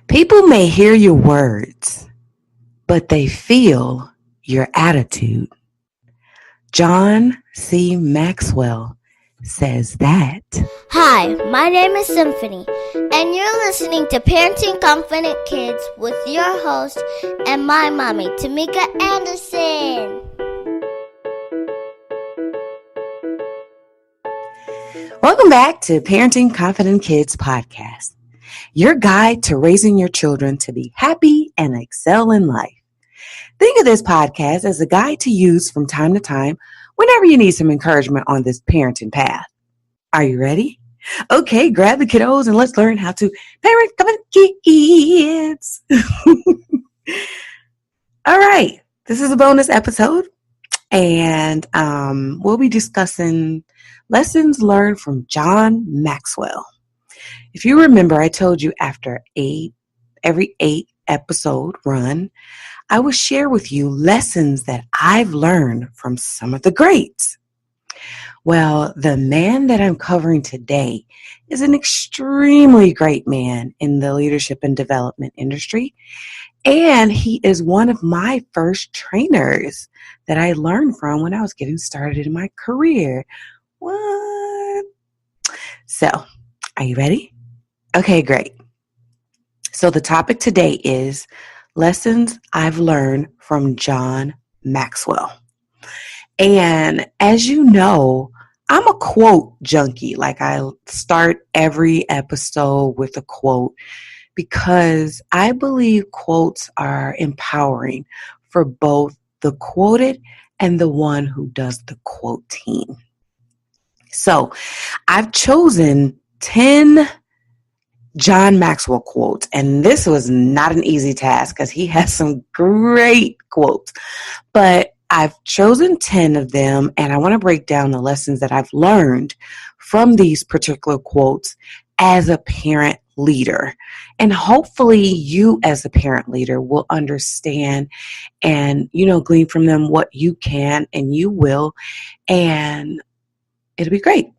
People may hear your words, but they feel your attitude. John C. Maxwell says that. Hi, my name is Symphony, and you're listening to Parenting Confident Kids with your host and my mommy, Tamika Anderson. Welcome back to Parenting Confident Kids podcast, your guide to raising your children to be happy and excel in life. Think of this podcast as a guide to use from time to time whenever you need some encouragement on this parenting path. Are you ready? Okay, grab the kiddos and let's learn how to parent confident kids. All right, this is a bonus episode, and we'll be discussing lessons learned from John Maxwell. If you remember, I told you after every 8 episode run, I will share with you lessons that I've learned from some of the greats. Well, the man that I'm covering today is an extremely great man in the leadership and development industry, and he is one of my first trainers that I learned from when I was getting started in my career. What? So, are you ready? Okay, great. So the topic today is lessons I've learned from John Maxwell. And as you know, I'm a quote junkie. Like, I start every episode with a quote because I believe quotes are empowering for both the quoted and the one who does the quoting. So I've chosen 10 John Maxwell quotes, and this was not an easy task because he has some great quotes, but I've chosen 10 of them, and I want to break down the lessons that I've learned from these particular quotes as a parent leader. And hopefully you as a parent leader will understand and, glean from them what you can and you will, and it'll be great.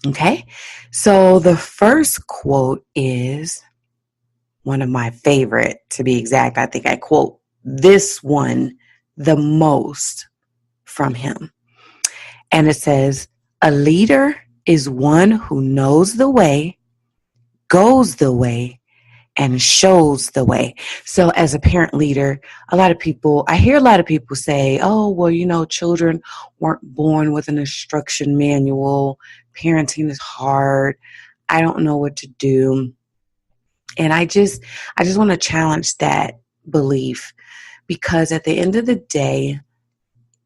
Okay, so the first quote is one of my favorite, to be exact. I think I quote this one the most from him. And it says, "A leader is one who knows the way, goes the way, and shows the way." So as a parent leader, I hear a lot of people say, oh, well, children weren't born with an instruction manual. Parenting is hard. I don't know what to do. And I just want to challenge that belief, because at the end of the day,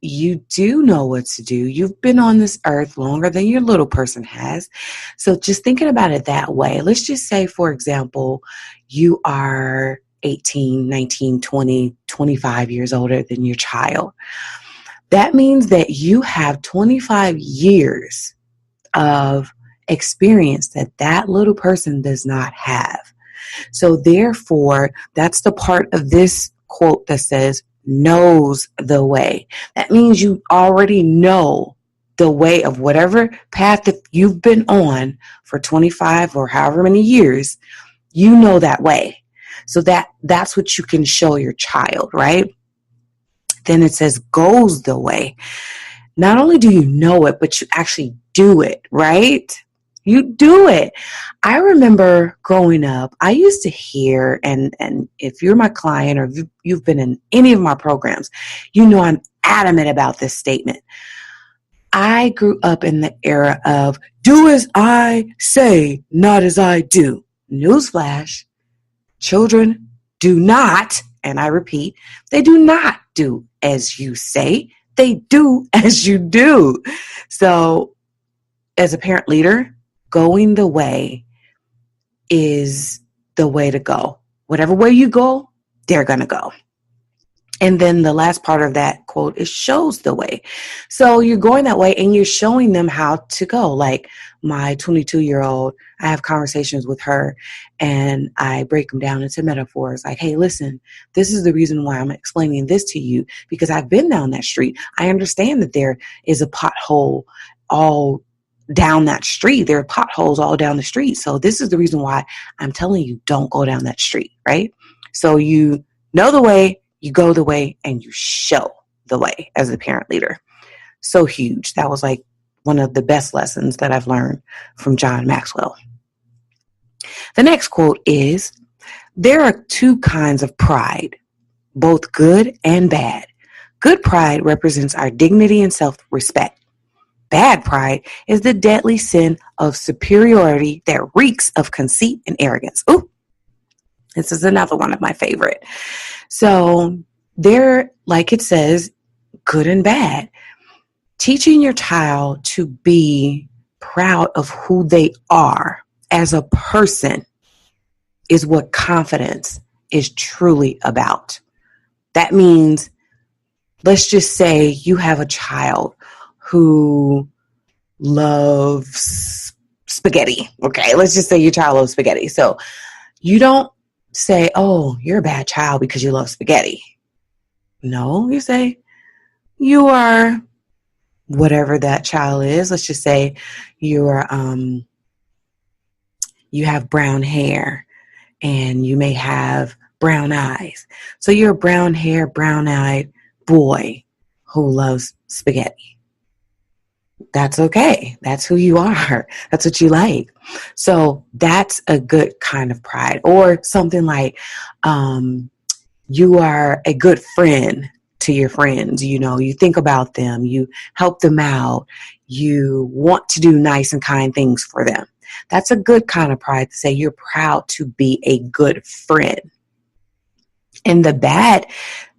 you do know what to do. You've been on this earth longer than your little person has. So just thinking about it that way, let's just say, for example, you are 18, 19, 20, 25 years older than your child. That means that you have 25 years of experience that little person does not have. So therefore, that's the part of this quote that says, knows the way. That means you already know the way of whatever path that you've been on for 25 or however many years. You know that way. So that's what you can show your child, right? Then it says goes the way. Not only do you know it, but you actually do it, right? You do it. I remember growing up, I used to hear, and if you're my client or you've been in any of my programs, I'm adamant about this statement. I grew up in the era of do as I say, not as I do. Newsflash, children do not, and I repeat, they do not do as you say, they do as you do. So as a parent leader, going the way is the way to go. Whatever way you go, they're going to go. And then the last part of that quote is shows the way. So you're going that way and you're showing them how to go. Like my 22-year-old, I have conversations with her and I break them down into metaphors. Like, hey, listen, this is the reason why I'm explaining this to you, because I've been down that street. I understand that there is a pothole all down that street. There are potholes all down the street. So this is the reason why I'm telling you, don't go down that street, right? So you know the way, you go the way, and you show the way as a parent leader. So huge. That was like one of the best lessons that I've learned from John Maxwell. The next quote is, there are two kinds of pride, both good and bad. Good pride represents our dignity and self-respect. Bad pride is the deadly sin of superiority that reeks of conceit and arrogance. Ooh, this is another one of my favorite. So there, like it says, good and bad. Teaching your child to be proud of who they are as a person is what confidence is truly about. That means, let's just say you have a child who loves spaghetti. Okay, let's just say your child loves spaghetti. So you don't say, oh, you're a bad child because you love spaghetti. No, you say, you are whatever that child is. Let's just say you have brown hair and you may have brown eyes. So you're a brown hair, brown-eyed boy who loves spaghetti. That's okay. That's who you are. That's what you like. So that's a good kind of pride. Or something like, you are a good friend to your friends. You know, you think about them, you help them out, you want to do nice and kind things for them. That's a good kind of pride, to say you're proud to be a good friend. And the bad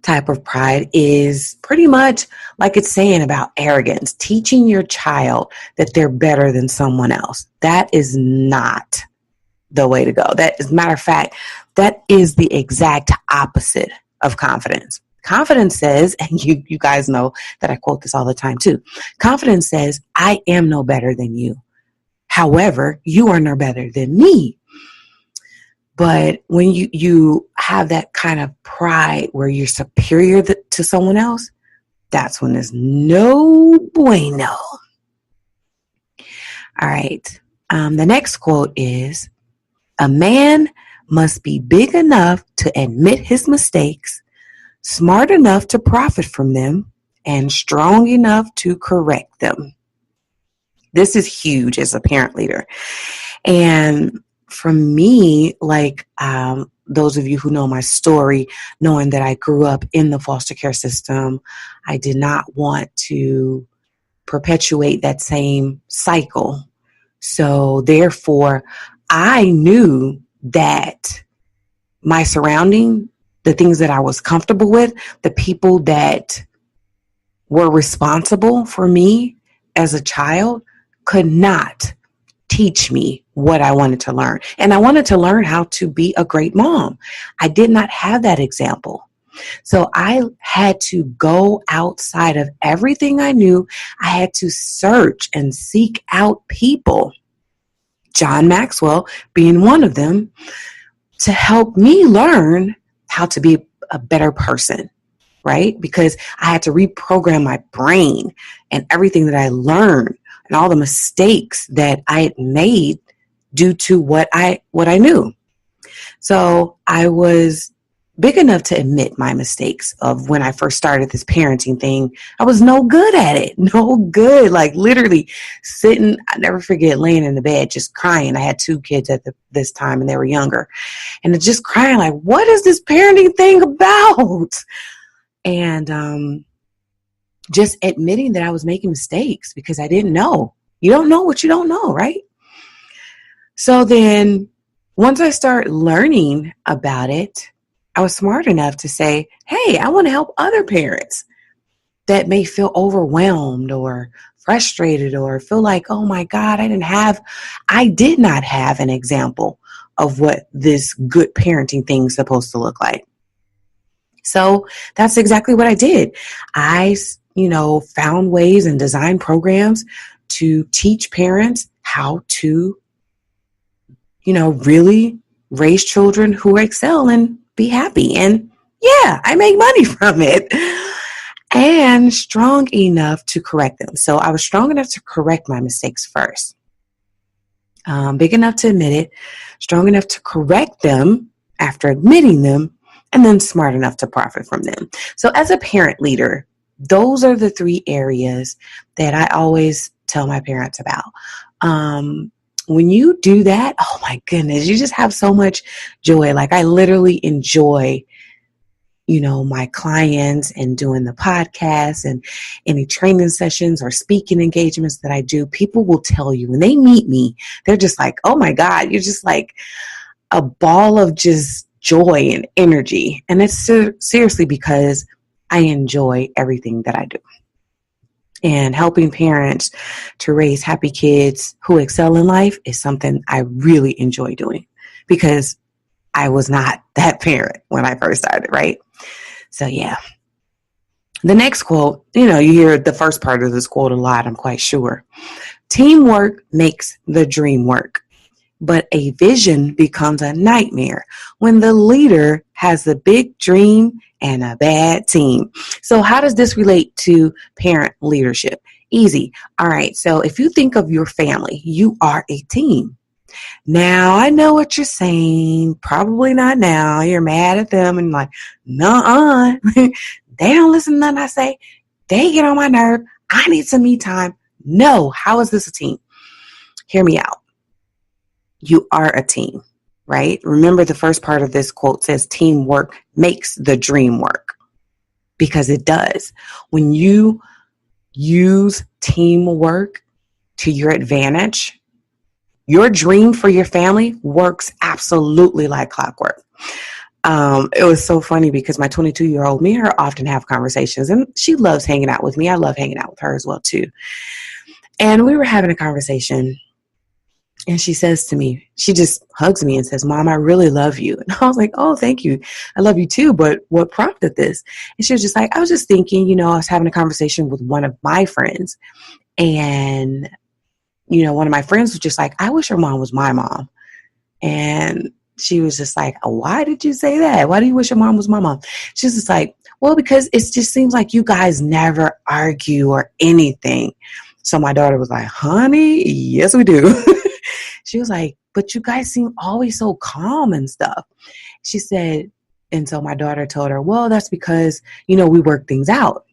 type of pride is pretty much like it's saying about arrogance, teaching your child that they're better than someone else. That is not the way to go. That, as a matter of fact, that is the exact opposite of confidence. Confidence says, and you guys know that I quote this all the time too. Confidence says, I am no better than you. However, you are no better than me. But when you have that kind of pride where you're superior to someone else, that's when there's no bueno. All right. The next quote is, a man must be big enough to admit his mistakes, smart enough to profit from them, and strong enough to correct them. This is huge as a parent leader. And for me, like those of you who know my story, knowing that I grew up in the foster care system, I did not want to perpetuate that same cycle. So therefore, I knew that my surrounding, the things that I was comfortable with, the people that were responsible for me as a child could not teach me what I wanted to learn. And I wanted to learn how to be a great mom. I did not have that example. So I had to go outside of everything I knew. I had to search and seek out people, John Maxwell being one of them, to help me learn how to be a better person, right? Because I had to reprogram my brain and everything that I learned and all the mistakes that I had made due to what I knew. So I was big enough to admit my mistakes of when I first started this parenting thing. I was no good at it. No good. Like literally sitting, I never forget, laying in the bed, just crying. I had 2 kids at this time and they were younger. And just crying like, what is this parenting thing about? And just admitting that I was making mistakes because I didn't know. You don't know what you don't know, right? So then once I started learning about it, I was smart enough to say, hey, I want to help other parents that may feel overwhelmed or frustrated or feel like, oh my God, I did not have an example of what this good parenting thing is supposed to look like. So that's exactly what I did. I, found ways and designed programs to teach parents how to, really raise children who excel and be happy. And yeah, I make money from it. and strong enough to correct them. So I was strong enough to correct my mistakes first. Big enough to admit it, strong enough to correct them after admitting them, and then smart enough to profit from them. So as a parent leader, those are the three areas that I always tell my parents about. When you do that, oh my goodness, you just have so much joy. Like I literally enjoy, my clients and doing the podcast and any training sessions or speaking engagements that I do. People will tell you when they meet me, they're just like, oh my God, you're just like a ball of just joy and energy. And it's seriously because I enjoy everything that I do. And helping parents to raise happy kids who excel in life is something I really enjoy doing because I was not that parent when I first started, right? So yeah. The next quote, you hear the first part of this quote a lot, I'm quite sure. Teamwork makes the dream work, but a vision becomes a nightmare when the leader has a big dream and a bad team. So how does this relate to parent leadership? Easy. All right. So if you think of your family, you are a team. Now, I know what you're saying. Probably not now. You're mad at them and like, nuh-uh. They don't listen to nothing I say. They get on my nerve. I need some me time. No. How is this a team? Hear me out. You are a team, right? Remember the first part of this quote says teamwork makes the dream work because it does. When you use teamwork to your advantage, your dream for your family works absolutely like clockwork. It was so funny because my 22-year-old, me and her often have conversations and she loves hanging out with me. I love hanging out with her as well too. And we were having a conversation and she says to me, she just hugs me and says, Mom, I really love you. And I was like, oh, thank you. I love you too. But what prompted this? And she was just like, I was just thinking, I was having a conversation with one of my friends and one of my friends was just like, I wish your mom was my mom. And she was just like, why did you say that? Why do you wish your mom was my mom? She's just like, well, because it just seems like you guys never argue or anything. So my daughter was like, honey, yes, we do. She was like, but you guys seem always so calm and stuff. She said, and so my daughter told her, well, that's because, we work things out.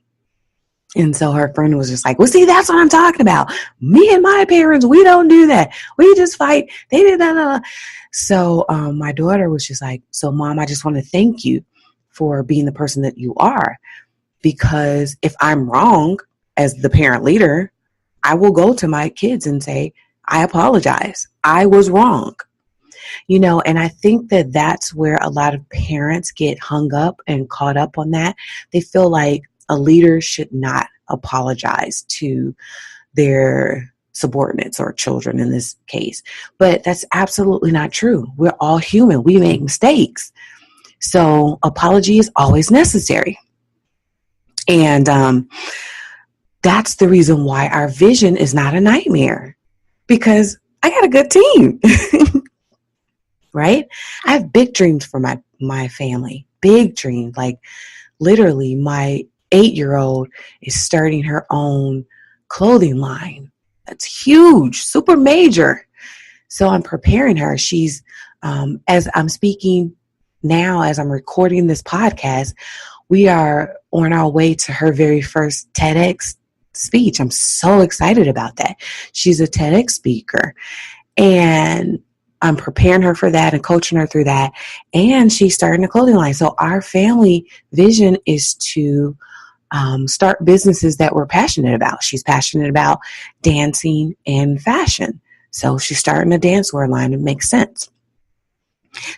And so her friend was just like, well, see, that's what I'm talking about. Me and my parents, we don't do that. We just fight. They did that. So my daughter was just like, so Mom, I just want to thank you for being the person that you are. Because if I'm wrong as the parent leader, I will go to my kids and say, I apologize. I was wrong. And I think that that's where a lot of parents get hung up and caught up on that. They feel like a leader should not apologize to their subordinates or children in this case. But that's absolutely not true. We're all human. We make mistakes. So apology is always necessary. And that's the reason why our vision is not a nightmare. Because I got a good team. Right? I have big dreams for my family. Big dreams. Like literally my 8-year-old is starting her own clothing line. That's huge, super major. So I'm preparing her. She's, as I'm speaking now, as I'm recording this podcast, we are on our way to her very first TEDx speech. I'm so excited about that. She's a TEDx speaker and I'm preparing her for that and coaching her through that. And she's starting a clothing line. So our family vision is to start businesses that we're passionate about. She's passionate about dancing and fashion. So she's starting a dancewear line. It makes sense.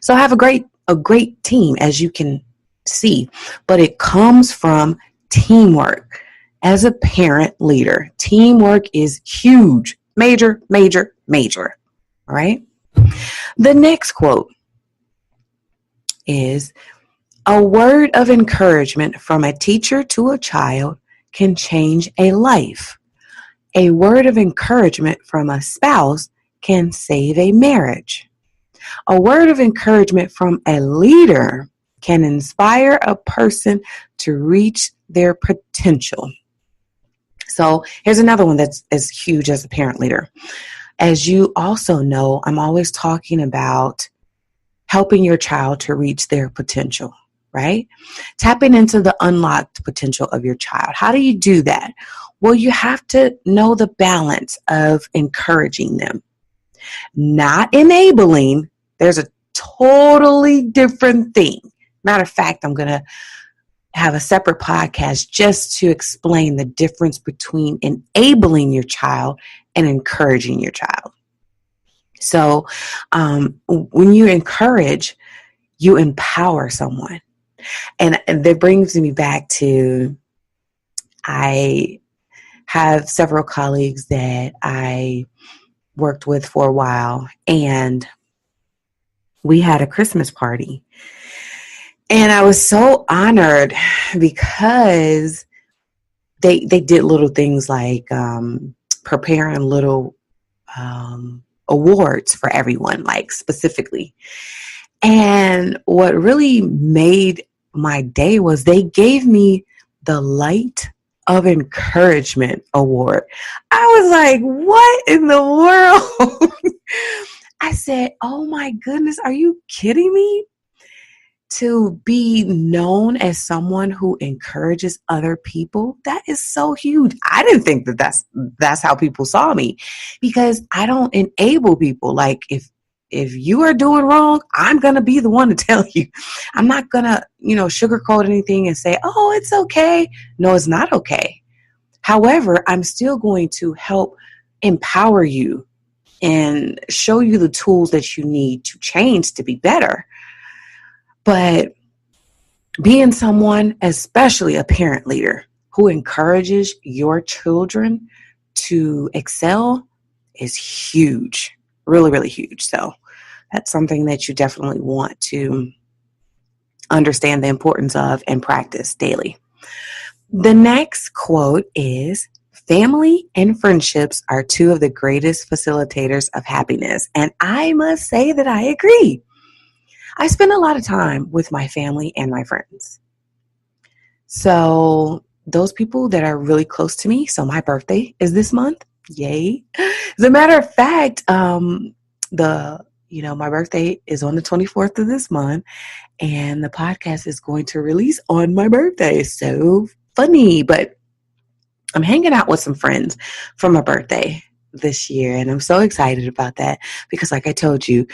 So I have a great team, as you can see, but it comes from teamwork. As a parent leader, teamwork is huge, major, major, major. All right. The next quote is, a word of encouragement from a teacher to a child can change a life. A word of encouragement from a spouse can save a marriage. A word of encouragement from a leader can inspire a person to reach their potential. So here's another one that's as huge as a parent leader. As you also know, I'm always talking about helping your child to reach their potential, right? Tapping into the unlocked potential of your child. How do you do that? Well, you have to know the balance of encouraging them, not enabling. There's a totally different thing. Matter of fact, I'm going to have a separate podcast just to explain the difference between enabling your child and encouraging your child. So when you encourage, you empower someone. And that brings me back to, I have several colleagues that I worked with for a while, and we had a Christmas party. And I was so honored because they did little things like preparing little awards for everyone, like specifically. And what really made my day was they gave me the Light of Encouragement Award. I was like, what in the world? I said, oh my goodness, are you kidding me? To be known as someone who encourages other people, that is so huge. I didn't think that that's how people saw me, because I don't enable people. Like if you are doing wrong, I'm going to be the one to tell you. I'm not going to, sugarcoat anything and say, oh, it's okay. No, it's not okay. However, I'm still going to help empower you and show you the tools that you need to change to be better. But being someone, especially a parent leader, who encourages your children to excel is huge, really, really huge. So that's something that you definitely want to understand the importance of and practice daily. The next quote is, family and friendships are two of the greatest facilitators of happiness. And I must say that I agree. I spend a lot of time with my family and my friends. So those people that are really close to me, so my birthday is this month. Yay. As a matter of fact, my birthday is on the 24th of this month, and the podcast is going to release on my birthday. So funny, but I'm hanging out with some friends for my birthday this year, and I'm so excited about that because, like I told you,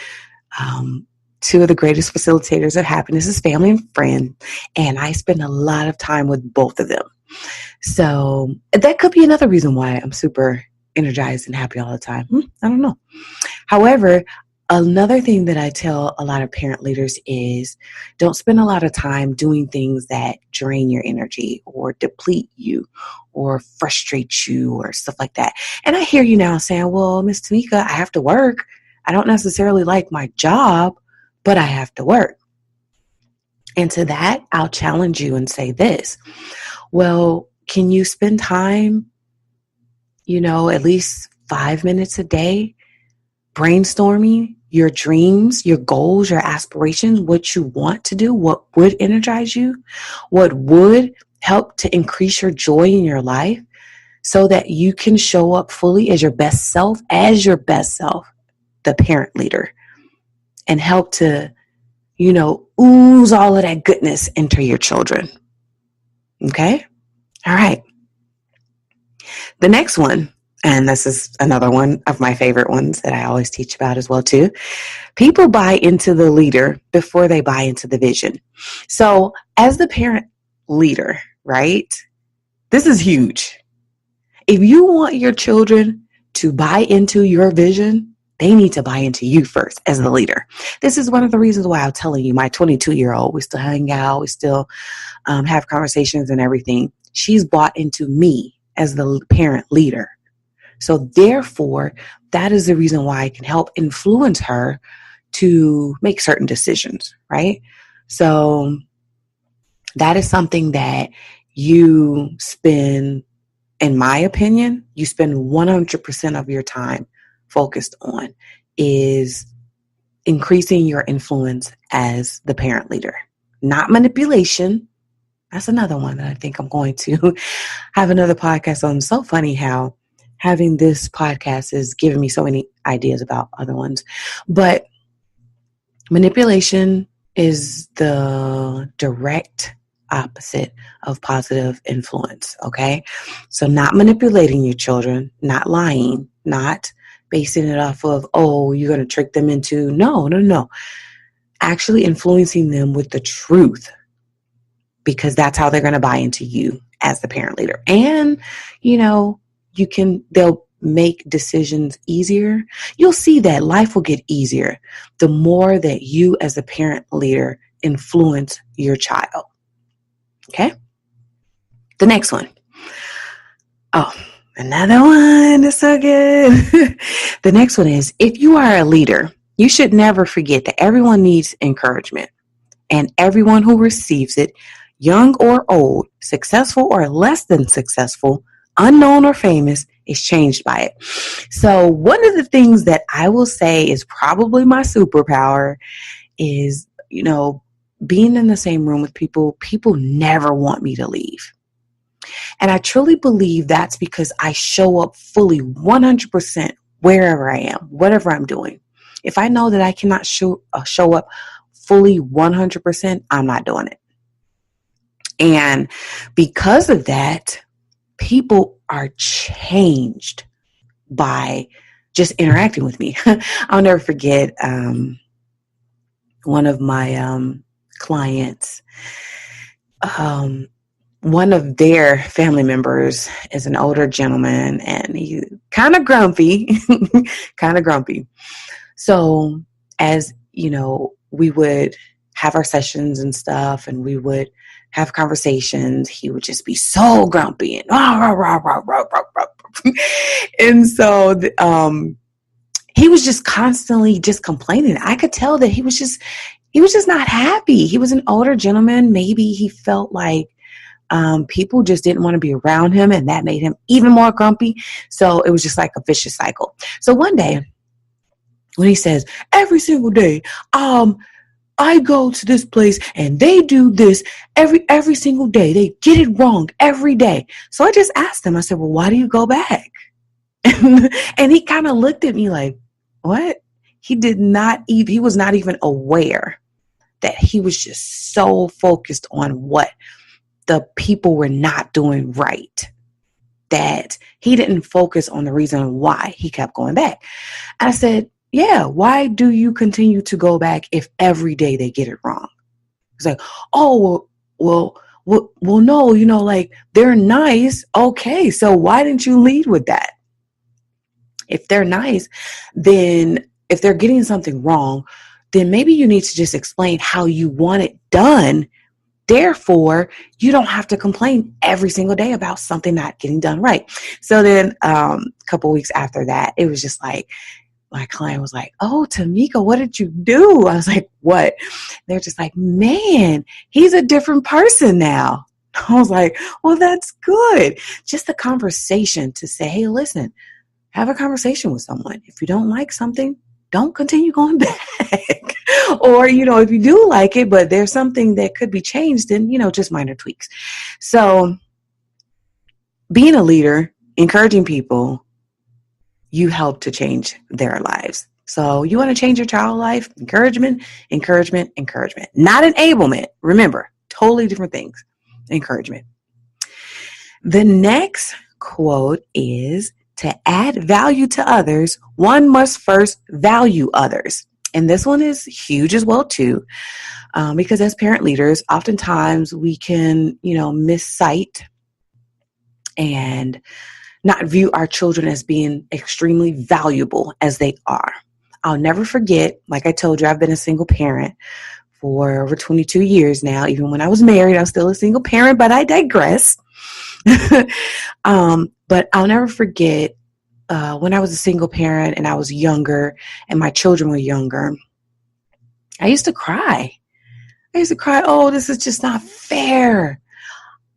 two of the greatest facilitators of happiness is family and friends, and I spend a lot of time with both of them. So that could be another reason why I'm super energized and happy all the time. I don't know. However, another thing that I tell a lot of parent leaders is don't spend a lot of time doing things that drain your energy or deplete you or frustrate you or stuff like that. And I hear you now saying, well, Miss Tamika, I have to work. I don't necessarily like my job, but I have to work. And to that, I'll challenge you and say this. Well, can you spend time, at least 5 minutes a day brainstorming your dreams, your goals, your aspirations, what you want to do, what would energize you, what would help to increase your joy in your life so that you can show up fully as your best self, the parent leader, and help to, ooze all of that goodness into your children. Okay? All right. The next one, and this is another one of my favorite ones that I always teach about as well too. People buy into the leader before they buy into the vision. So as the parent leader, right? This is huge. If you want your children to buy into your vision, they need to buy into you first as the leader. This is one of the reasons why I'm telling you, my 22-year-old, we still hang out, we still have conversations and everything. She's bought into me as the parent leader. So therefore, that is the reason why I can help influence her to make certain decisions, right? So that is something that you spend, in my opinion, you spend 100% of your time focused on, is increasing your influence as the parent leader. Not manipulation, That's another one that I think I'm going to have another podcast on. It's so funny how having this podcast is giving me so many ideas about other ones. But manipulation is the direct opposite of positive influence, okay? So not manipulating your children, not lying, not basing it off of, oh, you're going to trick them into, no. Actually influencing them with the truth, because that's how they're going to buy into you as the parent leader. And, they'll make decisions easier. You'll see that life will get easier the more that you as the parent leader influence your child. Okay? The next one. Oh, another one. That's so good. The next one is, if you are a leader, you should never forget that everyone needs encouragement, and everyone who receives it, young or old, successful or less than successful, unknown or famous, is changed by it. So one of the things that I will say is probably my superpower is, being in the same room with people never want me to leave. And I truly believe that's because I show up fully 100% wherever I am, whatever I'm doing. If I know that I cannot show up fully 100%, I'm not doing it. And because of that, people are changed by just interacting with me. I'll never forget one of my clients. One of their family members is an older gentleman, and he's kind of grumpy, So as, we would have our sessions and stuff, and we would have conversations, he would just be so grumpy and and so he was just constantly just complaining. I could tell that he was just not happy. He was an older gentleman. Maybe he felt like people just didn't want to be around him, and that made him even more grumpy. So it was just like a vicious cycle. So one day when he says, every single day, I go to this place and they do this every single day. They get it wrong every day. So I just asked him, I said, well, why do you go back? And he kind of looked at me like, what? He was not even aware that he was just so focused on what the people were not doing right, that he didn't focus on the reason why he kept going back. And I said, yeah, why do you continue to go back if every day they get it wrong? He's like, oh, well, no, like they're nice. Okay, so why didn't you lead with that? If they're nice, then if they're getting something wrong, then maybe you need to just explain how you want it done. Therefore, you don't have to complain every single day about something not getting done right. So then a couple weeks after that, it was just like, my client was like, oh, Tamika, what did you do? I was like, what? They're just like, man, he's a different person now. I was like, well, that's good. Just a conversation to say, hey, listen, have a conversation with someone. If you don't like something, don't continue going back. Or, if you do like it, but there's something that could be changed, then, just minor tweaks. So being a leader, encouraging people, you help to change their lives. So you want to change your child's life? Encouragement. Not enablement. Remember, totally different things. Encouragement. The next quote is, to add value to others, one must first value others. And this one is huge as well, too, because as parent leaders, oftentimes we can, miss sight and not view our children as being extremely valuable as they are. I'll never forget, like I told you, I've been a single parent for over 22 years now. Even when I was married, I was still a single parent, but I digress. But I'll never forget when I was a single parent and I was younger and my children were younger, I used to cry. Oh, this is just not fair.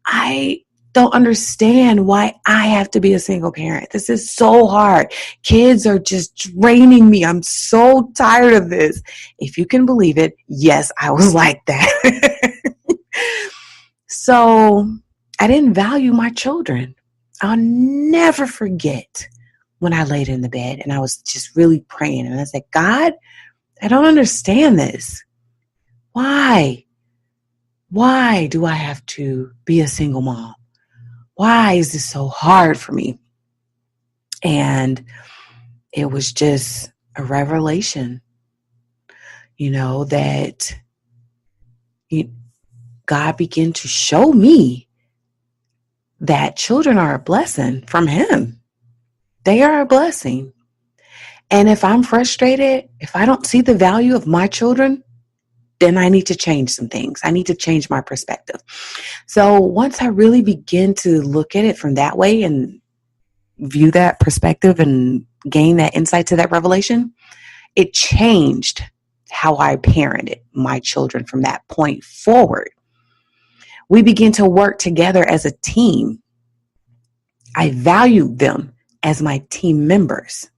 I don't understand why I have to be a single parent. This is so hard. Kids are just draining me. I'm so tired of this. If you can believe it, yes, I was like that. So I didn't value my children. I'll never forget when I laid in the bed and I was just really praying. And I said, God, I don't understand this. Why? Why do I have to be a single mom? Why is this so hard for me? And it was just a revelation, that God began to show me that children are a blessing from Him. They are a blessing. And if I'm frustrated, if I don't see the value of my children, then I need to change some things. I need to change my perspective. So once I really begin to look at it from that way and view that perspective and gain that insight to that revelation, it changed how I parented my children from that point forward. We begin to work together as a team. I valued them as my team members.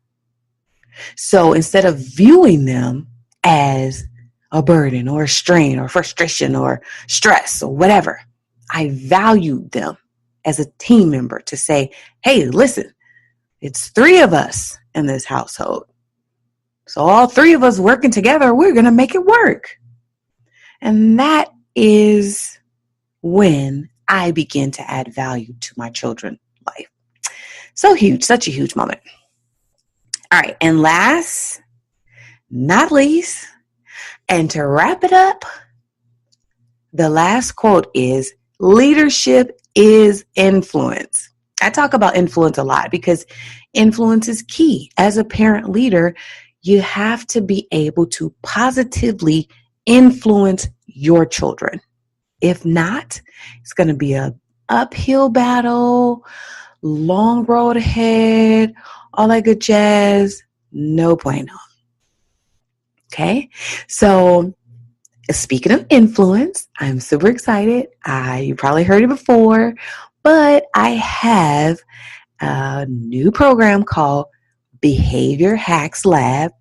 So instead of viewing them as a burden or a strain or frustration or stress or whatever, I valued them as a team member to say, hey, listen, it's 3 of us in this household. So all 3 of us working together, we're going to make it work. And that is when I begin to add value to my children's life. So huge, such a huge moment. All right. And last, not least, and to wrap it up, the last quote is, leadership is influence. I talk about influence a lot because influence is key. As a parent leader, you have to be able to positively influence your children. If not, it's going to be an uphill battle, long road ahead, all that good jazz, no bueno. Okay, so speaking of influence, I'm super excited. You probably heard it before, but I have a new program called Behavior Hacks Lab,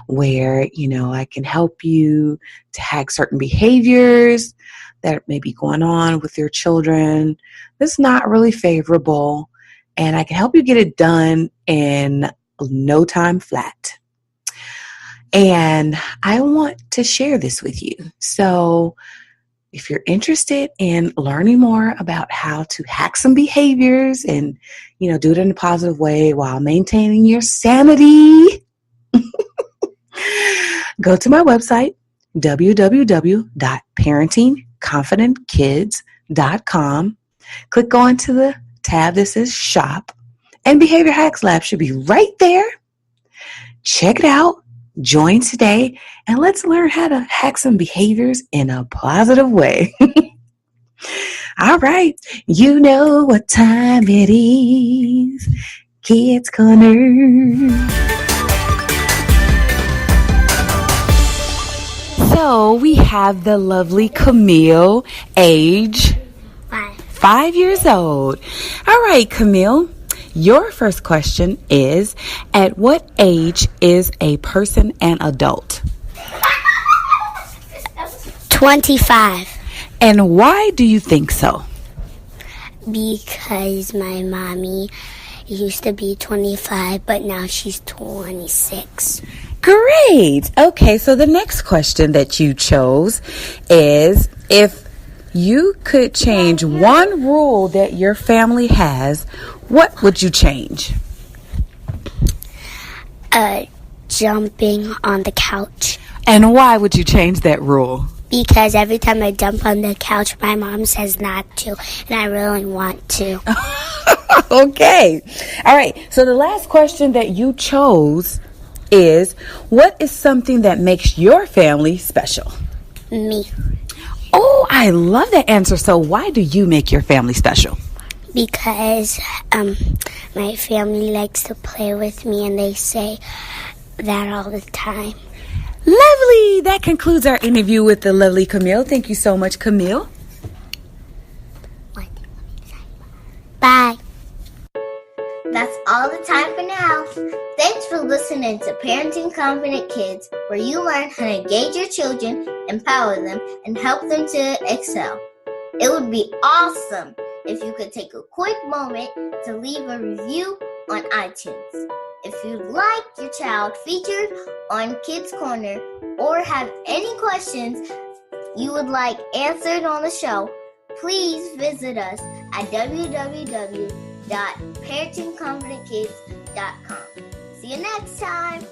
where, I can help you to hack certain behaviors that may be going on with your children that's not really favorable, and I can help you get it done in no time flat. And I want to share this with you. So if you're interested in learning more about how to hack some behaviors and, do it in a positive way while maintaining your sanity, go to my website, www.parentingconfidentkids.com. Click on to the tab that says shop, and Behavior Hacks Lab should be right there. Check it out. Join today, and let's learn how to hack some behaviors in a positive way. All right. You know what time it is. Kids Corner. So we have the lovely Camille, age 5 years old. All right, Camille. Your first question is, at what age is a person an adult? 25. And why do you think so? Because my mommy used to be 25, but now she's 26. Great. Okay, so the next question that you chose is, if you could change one rule that your family has, what would you change? Jumping on the couch. And why would you change that rule? Because every time I jump on the couch, my mom says not to, and I really want to. Okay. All right. So the last question that you chose is, what is something that makes your family special? Me. Oh, I love that answer. So why do you make your family special? Because my family likes to play with me, and they say that all the time. Lovely. That concludes our interview with the lovely Camille. Thank you so much, Camille. Bye. That's all the time for now. Thanks for listening to Parenting Confident Kids, where you learn how to engage your children, empower them, and help them to excel. It would be awesome if you could take a quick moment to leave a review on iTunes. If you'd like your child featured on Kids Corner or have any questions you would like answered on the show, please visit us at www.parentingconfidentkids.com. See you next time.